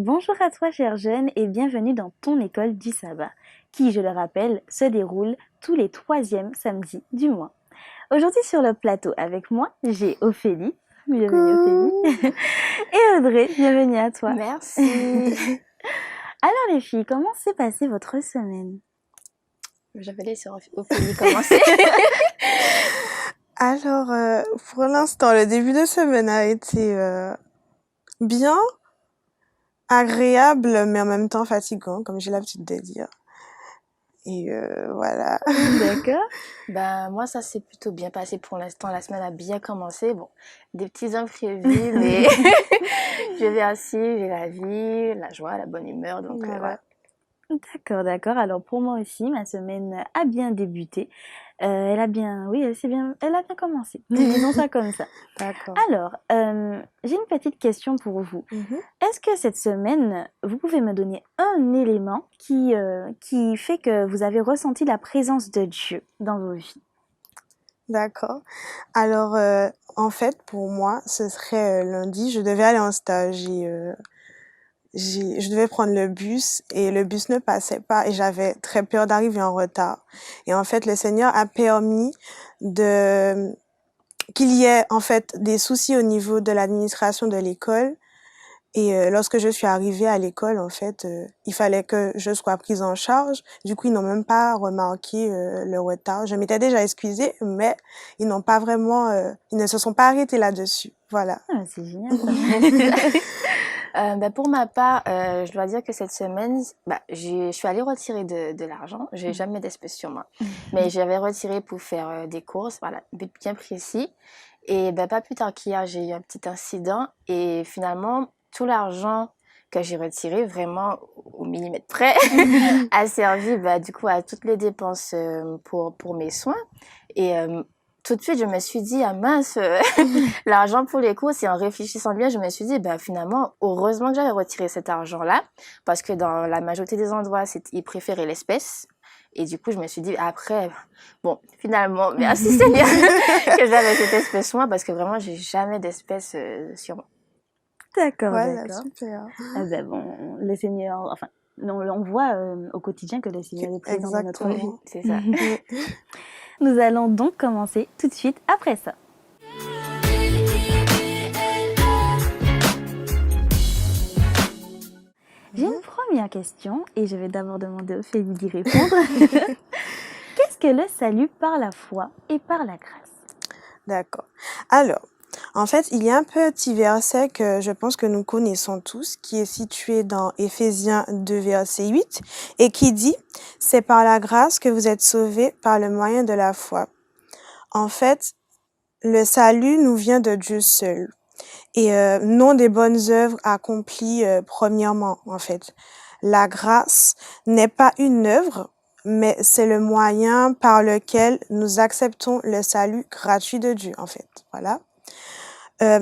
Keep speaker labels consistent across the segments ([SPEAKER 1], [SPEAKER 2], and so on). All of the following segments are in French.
[SPEAKER 1] Bonjour à toi, cher jeune, et bienvenue dans ton école du sabbat, qui, je le rappelle, se déroule tous les troisièmes samedis du mois. Aujourd'hui sur le plateau avec moi, j'ai Ophélie. Bienvenue
[SPEAKER 2] Coucou.
[SPEAKER 1] Ophélie. Et Audrey, bienvenue à toi.
[SPEAKER 2] Merci.
[SPEAKER 1] Alors les filles, comment s'est passée votre semaine?
[SPEAKER 2] Je vais laisser Ophélie commencer.
[SPEAKER 3] Alors, pour l'instant, le début de semaine a été bien, agréable, mais en même temps fatigant, comme j'ai l'habitude de dire. Et voilà.
[SPEAKER 1] D'accord.
[SPEAKER 2] Moi, ça s'est plutôt bien passé pour l'instant. La semaine a bien commencé. Bon, des petits imprévus, mais je vais ainsi, j'ai la vie, la joie, la bonne humeur. Donc, voilà.
[SPEAKER 1] D'accord. Alors pour moi aussi, ma semaine a bien débuté. Elle a bien, oui, elle a bien commencé. Disons ça comme ça.
[SPEAKER 3] D'accord.
[SPEAKER 1] Alors, j'ai une petite question pour vous.
[SPEAKER 3] Mhm.
[SPEAKER 1] Est-ce que cette semaine, vous pouvez me donner un élément qui fait que vous avez ressenti la présence de Dieu dans vos vies?
[SPEAKER 3] D'accord. Alors, en fait, pour moi, ce serait lundi. Je devais aller en stage et je devais prendre le bus et le bus ne passait pas et j'avais très peur d'arriver en retard. Et en fait, le Seigneur a permis de qu'il y ait en fait des soucis au niveau de l'administration de l'école. Et lorsque je suis arrivée à l'école, en fait, il fallait que je sois prise en charge. Du coup, ils n'ont même pas remarqué le retard. Je m'étais déjà excusée, mais ils n'ont pas vraiment, ils ne se sont pas arrêtés là-dessus. Voilà.
[SPEAKER 1] Ah, c'est génial ça.
[SPEAKER 2] Pour ma part, je dois dire que cette semaine, je suis allée retirer de l'argent. J'ai jamais d'espèces sur moi, mais j'avais retiré pour faire des courses, voilà, but bien précis. Et pas plus tard qu'hier, j'ai eu un petit incident et finalement, tout l'argent que j'ai retiré, vraiment au millimètre près, a servi du coup à toutes les dépenses pour mes soins. Et tout de suite, je me suis dit, ah mince, l'argent pour les courses, et en réfléchissant bien, je me suis dit, finalement, heureusement que j'avais retiré cet argent-là, parce que dans la majorité des endroits, ils préféraient l'espèce. Et du coup, je me suis dit, après, bon, finalement, merci Seigneur que j'avais cette espèce sur moi, parce que vraiment, j'ai jamais d'espèce sur moi.
[SPEAKER 1] D'accord.
[SPEAKER 3] Voilà, super.
[SPEAKER 1] Ah ben bon, le Seigneur, enfin, on voit au quotidien que le Seigneur est présent dans notre vie.
[SPEAKER 3] Exactement.
[SPEAKER 2] C'est ça.
[SPEAKER 1] Nous allons donc commencer tout de suite après ça. J'ai une première question et je vais d'abord demander à Ophélie d'y répondre. Qu'est-ce que le salut par la foi et par la grâce?
[SPEAKER 3] D'accord. Alors, en fait, il y a un petit verset que je pense que nous connaissons tous, qui est situé dans Éphésiens 2, verset 8, et qui dit « C'est par la grâce que vous êtes sauvés par le moyen de la foi ». En fait, le salut nous vient de Dieu seul, et non des bonnes œuvres accomplies premièrement, en fait. La grâce n'est pas une œuvre, mais c'est le moyen par lequel nous acceptons le salut gratuit de Dieu, en fait. Voilà.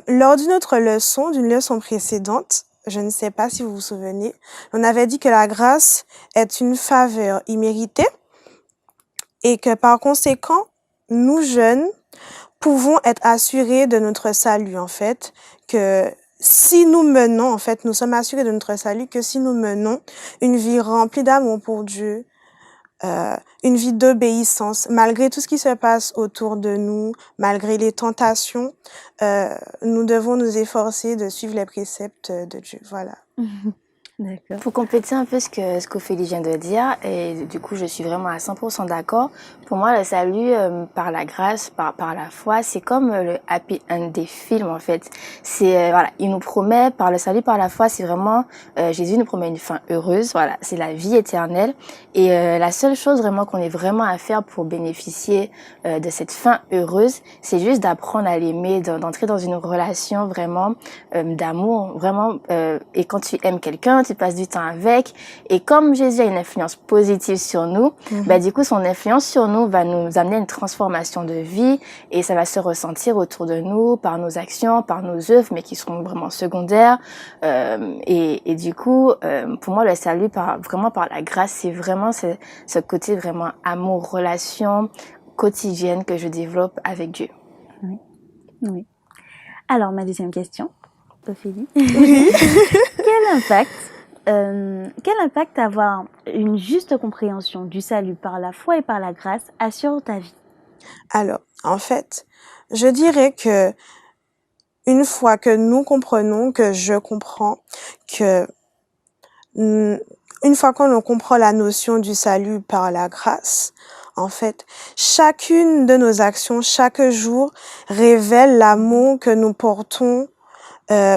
[SPEAKER 3] Lors d'une autre leçon, d'une leçon précédente, je ne sais pas si vous vous souvenez, on avait dit que la grâce est une faveur imméritée et que par conséquent, nous jeunes pouvons être assurés de notre salut, en fait, que si nous menons, en fait, nous sommes assurés de notre salut que si nous menons une vie remplie d'amour pour Dieu, une vie d'obéissance, malgré tout ce qui se passe autour de nous, malgré les tentations, nous devons nous efforcer de suivre les préceptes de Dieu. Voilà.
[SPEAKER 1] D'accord.
[SPEAKER 2] Pour compléter un peu ce qu'Ophélie vient de dire, et du coup je suis vraiment à 100% d'accord, pour moi le salut par la grâce, par la foi, c'est comme le happy end des films en fait. C'est voilà, il nous promet par le salut par la foi, c'est vraiment Jésus nous promet une fin heureuse, voilà, c'est la vie éternelle. Et la seule chose vraiment qu'on ait vraiment à faire pour bénéficier de cette fin heureuse, c'est juste d'apprendre à l'aimer, d'entrer dans une relation vraiment d'amour, vraiment. Et quand tu aimes quelqu'un, tu passes du temps avec. Et comme Jésus a une influence positive sur nous, du coup, son influence sur nous va nous amener une transformation de vie et ça va se ressentir autour de nous, par nos actions, par nos œuvres, mais qui seront vraiment secondaires. Et du coup, pour moi, le salut vraiment par la grâce, c'est vraiment ce côté vraiment amour, relation quotidienne que je développe avec Dieu.
[SPEAKER 1] Oui. Alors, ma deuxième question, Ophélie.
[SPEAKER 3] Oui.
[SPEAKER 1] Quel impact Quel impact avoir une juste compréhension du salut par la foi et par la grâce a sur ta vie?
[SPEAKER 3] Alors, en fait, je dirais que une fois que nous comprenons, que je comprends, que mm, une fois qu'on comprend la notion du salut par la grâce, en fait, chacune de nos actions, chaque jour, révèle l'amour que nous portons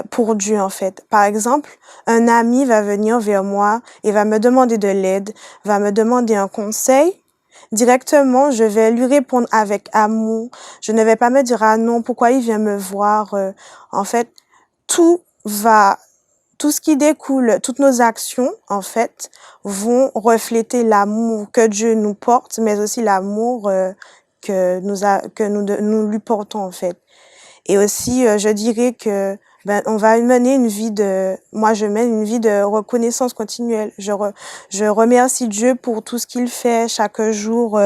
[SPEAKER 3] pour Dieu, en fait. Par exemple, un ami va venir vers moi et va me demander de l'aide, va me demander un conseil. Directement, je vais lui répondre avec amour. Je ne vais pas me dire, ah non, pourquoi il vient me voir? En fait, tout va, tout ce qui découle, toutes nos actions, en fait, vont refléter l'amour que Dieu nous porte, mais aussi l'amour nous lui portons, en fait. Et aussi, je dirais que on va mener une vie moi je mène une vie de reconnaissance continuelle. Je remercie Dieu pour tout ce qu'il fait chaque jour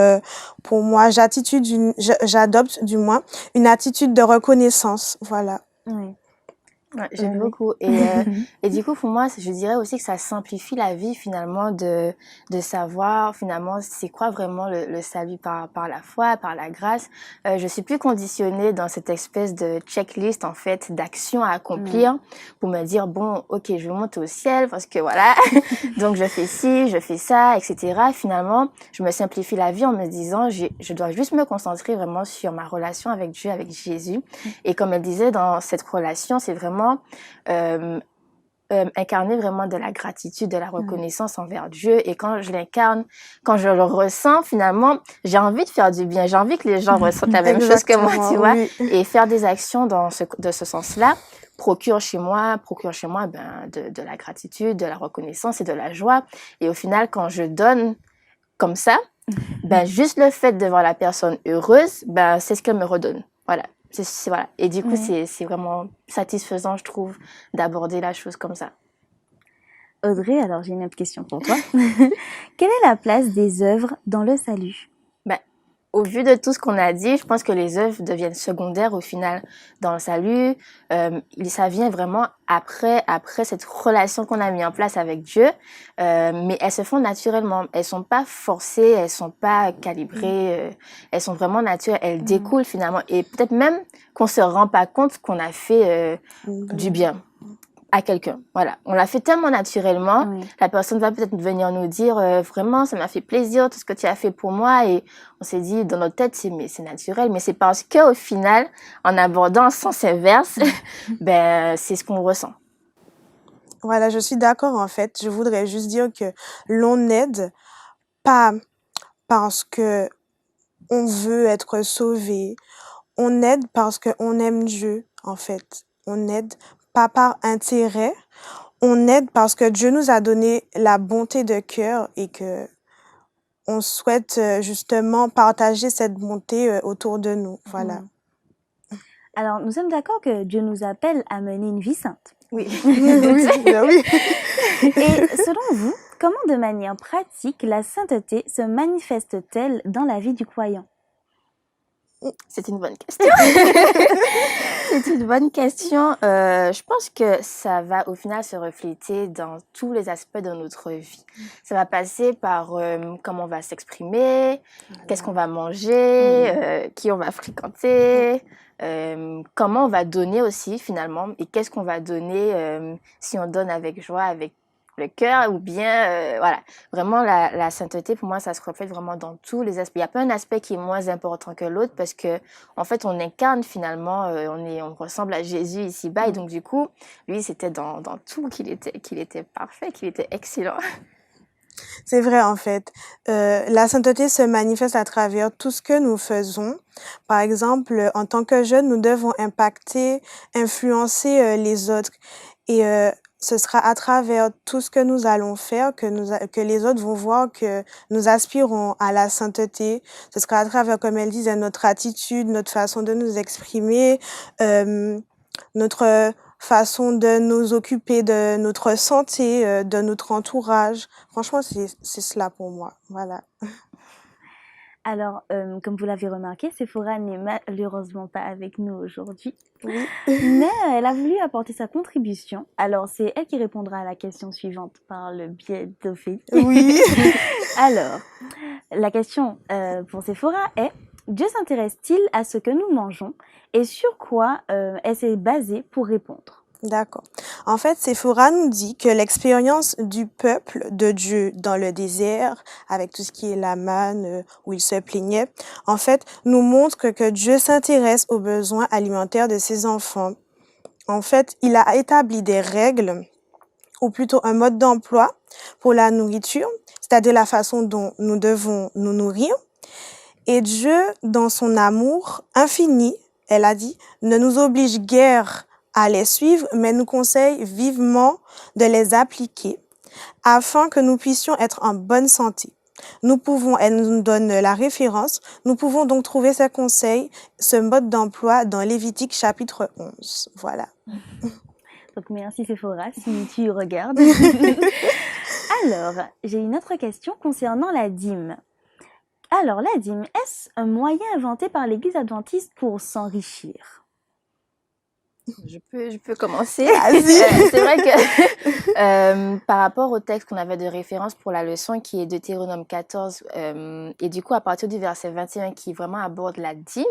[SPEAKER 3] pour moi. J'adopte du moins une attitude de reconnaissance. Voilà.
[SPEAKER 1] Oui.
[SPEAKER 2] Ouais, j'aime
[SPEAKER 1] Oui.
[SPEAKER 2] beaucoup. Et du coup, pour moi, je dirais aussi que ça simplifie la vie finalement de savoir finalement c'est quoi vraiment le salut par la foi, par la grâce. Je suis plus conditionnée dans cette espèce de checklist en fait d'actions à accomplir pour me dire bon, ok, je vais monter au ciel parce que voilà, donc je fais ci, je fais ça, etc. Finalement, je me simplifie la vie en me disant je dois juste me concentrer vraiment sur ma relation avec Dieu, avec Jésus. Et comme elle disait, dans cette relation, c'est vraiment incarner vraiment de la gratitude, de la reconnaissance envers Dieu. Et quand je l'incarne, quand je le ressens, finalement, j'ai envie de faire du bien. J'ai envie que les gens ressentent la même chose que moi, tu vois.
[SPEAKER 3] Oui.
[SPEAKER 2] Et faire des actions de ce sens-là procure chez moi de la gratitude, de la reconnaissance et de la joie. Et au final, quand je donne comme ça, juste le fait de voir la personne heureuse, c'est ce qu'elle me redonne. Voilà. Voilà. Et du coup, c'est vraiment satisfaisant, je trouve, d'aborder la chose comme ça.
[SPEAKER 1] Audrey, alors j'ai une autre question pour toi. Quelle est la place des œuvres dans le salut?
[SPEAKER 2] Au vu de tout ce qu'on a dit, je pense que les œuvres deviennent secondaires au final dans le salut. Ça vient vraiment après cette relation qu'on a mis en place avec Dieu, mais elles se font naturellement. Elles sont pas forcées, elles sont pas calibrées, elles sont vraiment naturelles. Elles découlent finalement, et peut-être même qu'on se rend pas compte qu'on a fait du bien à quelqu'un. Voilà, on l'a fait tellement naturellement, la personne va peut-être venir nous dire vraiment ça m'a fait plaisir tout ce que tu as fait pour moi, et on s'est dit dans notre tête c'est naturel, mais c'est parce que au final en abordant en sens inverse c'est ce qu'on ressent.
[SPEAKER 3] Voilà, je suis d'accord en fait. Je voudrais juste dire que l'on aide pas parce que on veut être sauvé. On aide parce qu'on aime Dieu, en fait. On aide pas par intérêt. On aide parce que Dieu nous a donné la bonté de cœur et que on souhaite justement partager cette bonté autour de nous. Voilà.
[SPEAKER 1] Alors, nous sommes d'accord que Dieu nous appelle à mener une vie sainte.
[SPEAKER 2] Oui.
[SPEAKER 3] Oui.
[SPEAKER 1] Et selon vous, comment de manière pratique la sainteté se manifeste-t-elle dans la vie du croyant?
[SPEAKER 2] C'est une bonne question. C'est une bonne question. Je pense que ça va au final se refléter dans tous les aspects de notre vie. Ça va passer par comment on va s'exprimer, qu'est-ce qu'on va manger, qui on va fréquenter, comment on va donner aussi finalement, et qu'est-ce qu'on va donner si on donne avec joie, avec le cœur, ou bien voilà, vraiment la sainteté pour moi ça se reflète vraiment dans tous les aspects. Il n'y a pas un aspect qui est moins important que l'autre, parce que en fait on incarne finalement, on ressemble à Jésus ici-bas, et donc du coup lui c'était dans tout qu'il était parfait, qu'il était excellent.
[SPEAKER 3] C'est vrai en fait. La sainteté se manifeste à travers tout ce que nous faisons. Par exemple, en tant que jeunes, nous devons impacter, influencer les autres. Et ce sera à travers tout ce que nous allons faire que les autres vont voir que nous aspirons à la sainteté. Ce sera à travers, comme elle disait, notre attitude, notre façon de nous exprimer, notre façon de nous occuper de notre santé, de notre entourage. Franchement, c'est cela pour moi. Voilà.
[SPEAKER 1] Alors, comme vous l'avez remarqué, Sephora n'est malheureusement pas avec nous aujourd'hui,
[SPEAKER 3] Oui.
[SPEAKER 1] mais elle a voulu apporter sa contribution. Alors, c'est elle qui répondra à la question suivante par le biais d'Ophélie.
[SPEAKER 3] Oui.
[SPEAKER 1] Alors, la question pour Sephora est: Dieu s'intéresse-t-il à ce que nous mangeons et sur quoi elle s'est basée pour répondre?
[SPEAKER 3] D'accord. En fait, Séphora nous dit que l'expérience du peuple de Dieu dans le désert, avec tout ce qui est la manne, où il se plaignait, en fait, nous montre que Dieu s'intéresse aux besoins alimentaires de ses enfants. En fait, il a établi des règles, ou plutôt un mode d'emploi pour la nourriture, c'est-à-dire la façon dont nous devons nous nourrir. Et Dieu, dans son amour infini, elle a dit, ne nous oblige guère à les suivre, mais nous conseille vivement de les appliquer afin que nous puissions être en bonne santé. Elle nous donne la référence, nous pouvons donc trouver ces conseils, ce mode d'emploi dans Lévitique chapitre 11. Voilà.
[SPEAKER 1] Donc merci Sephora si tu regardes. Alors, j'ai une autre question concernant la dîme. Alors, la dîme, est-ce un moyen inventé par l'Église adventiste pour s'enrichir?
[SPEAKER 2] Je peux commencer.
[SPEAKER 3] Vas-y.
[SPEAKER 2] C'est vrai que par rapport au texte qu'on avait de référence pour la leçon qui est Deutéronome 14, et du coup à partir du verset 21 qui vraiment aborde la dîme,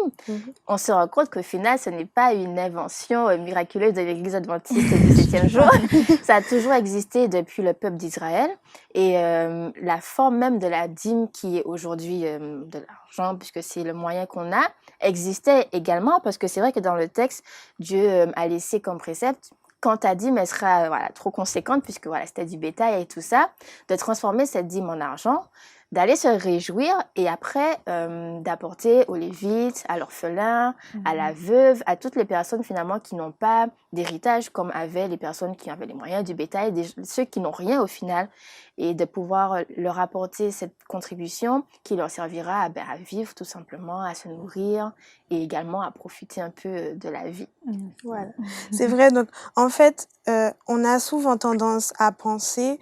[SPEAKER 2] on se rend compte qu'au final ce n'est pas une invention miraculeuse de l'Église adventiste du 7e jour. Ça a toujours existé depuis le peuple d'Israël et la forme même de la dîme qui est aujourd'hui de l'argent, puisque c'est le moyen qu'on a, existait également parce que c'est vrai que dans le texte, Dieu a laissé comme précepte, quand ta dîme elle sera trop conséquente, puisque c'était du bétail et tout ça, de transformer cette dîme en argent, d'aller se réjouir et après d'apporter aux Lévites, à l'orphelin, à la veuve, à toutes les personnes finalement qui n'ont pas d'héritage comme avaient les personnes qui avaient les moyens du bétail, ceux qui n'ont rien au final, et de pouvoir leur apporter cette contribution qui leur servira à vivre tout simplement, à se nourrir et également à profiter un peu de la vie.
[SPEAKER 3] Voilà. C'est vrai, donc en fait, on a souvent tendance à penser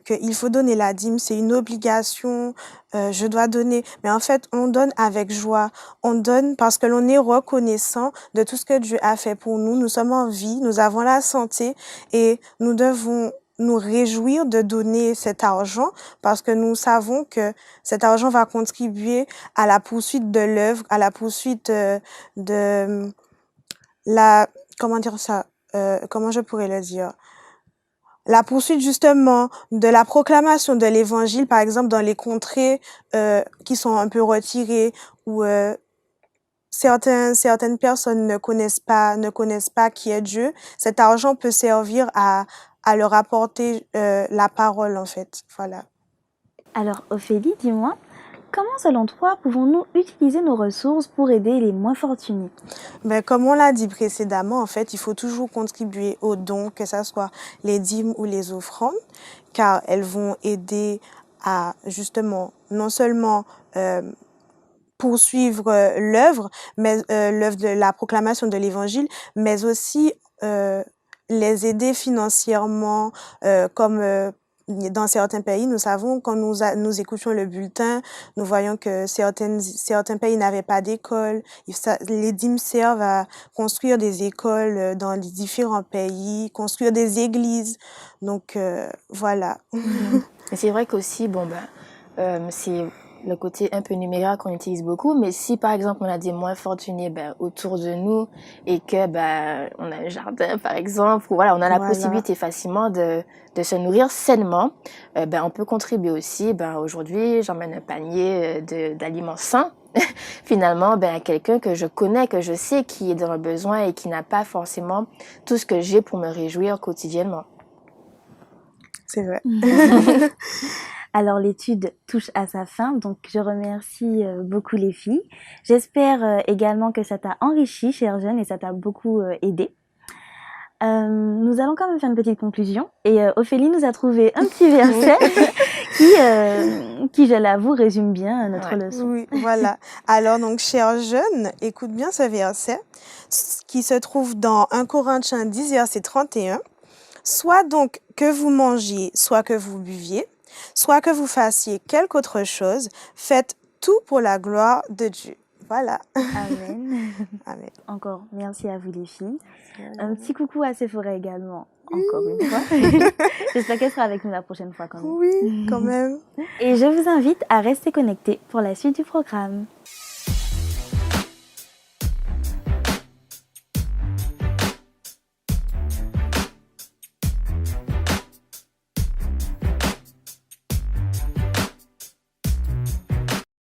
[SPEAKER 3] qu'il faut donner la dîme, c'est une obligation, je dois donner. Mais en fait, on donne avec joie. On donne parce que l'on est reconnaissant de tout ce que Dieu a fait pour nous. Nous sommes en vie, nous avons la santé et nous devons nous réjouir de donner cet argent parce que nous savons que cet argent va contribuer à la poursuite de l'œuvre, à la poursuite de comment dire ça, comment je pourrais le dire? La poursuite justement de la proclamation de l'évangile, par exemple dans les contrées qui sont un peu retirées où certaines personnes ne connaissent pas qui est Dieu. Cet argent peut servir à leur apporter la parole en fait. Voilà.
[SPEAKER 1] Alors Ophélie, dis-moi, comment selon toi pouvons-nous utiliser nos ressources pour aider les moins fortunés?
[SPEAKER 3] Comme on l'a dit précédemment, en fait, il faut toujours contribuer aux dons, que ce soit les dîmes ou les offrandes, car elles vont aider à justement non seulement poursuivre l'œuvre, mais l'œuvre de la proclamation de l'évangile, mais aussi les aider financièrement, comme dans certains pays, nous savons, quand nous écoutions le bulletin, nous voyons que certains pays n'avaient pas d'école. Les dîmes servent à construire des écoles dans les différents pays, construire des églises. Donc, voilà.
[SPEAKER 2] Et c'est vrai qu'aussi, c'est le côté un peu numérique qu'on utilise beaucoup, mais si par exemple on a des moins fortunés autour de nous et que on a un jardin par exemple, ou on a la possibilité facilement de se nourrir sainement, on peut contribuer aussi. Aujourd'hui j'emmène un panier d'aliments sains finalement à quelqu'un que je connais, que je sais qui est dans le besoin et qui n'a pas forcément tout ce que j'ai pour me réjouir quotidiennement.
[SPEAKER 3] C'est vrai.
[SPEAKER 1] Alors l'étude touche à sa fin, donc je remercie beaucoup les filles. J'espère également que ça t'a enrichi, chère jeune, et ça t'a beaucoup aidé. Nous allons quand même faire une petite conclusion, et Ophélie nous a trouvé un petit verset qui, je l'avoue, résume bien notre leçon.
[SPEAKER 3] Oui, voilà. Alors donc, chers jeunes, écoute bien ce verset qui se trouve dans 1 Corinthiens 10, verset 31. Soit donc que vous mangiez, soit que vous buviez, soit que vous fassiez quelque autre chose, faites tout pour la gloire de Dieu. Voilà.
[SPEAKER 1] Amen.
[SPEAKER 3] Amen.
[SPEAKER 1] Encore, merci à vous les filles. Un petit coucou à Sephora également, encore une fois. J'espère qu'elle sera avec nous la prochaine fois quand même.
[SPEAKER 3] Oui, quand même.
[SPEAKER 1] Et je vous invite à rester connectés pour la suite du programme.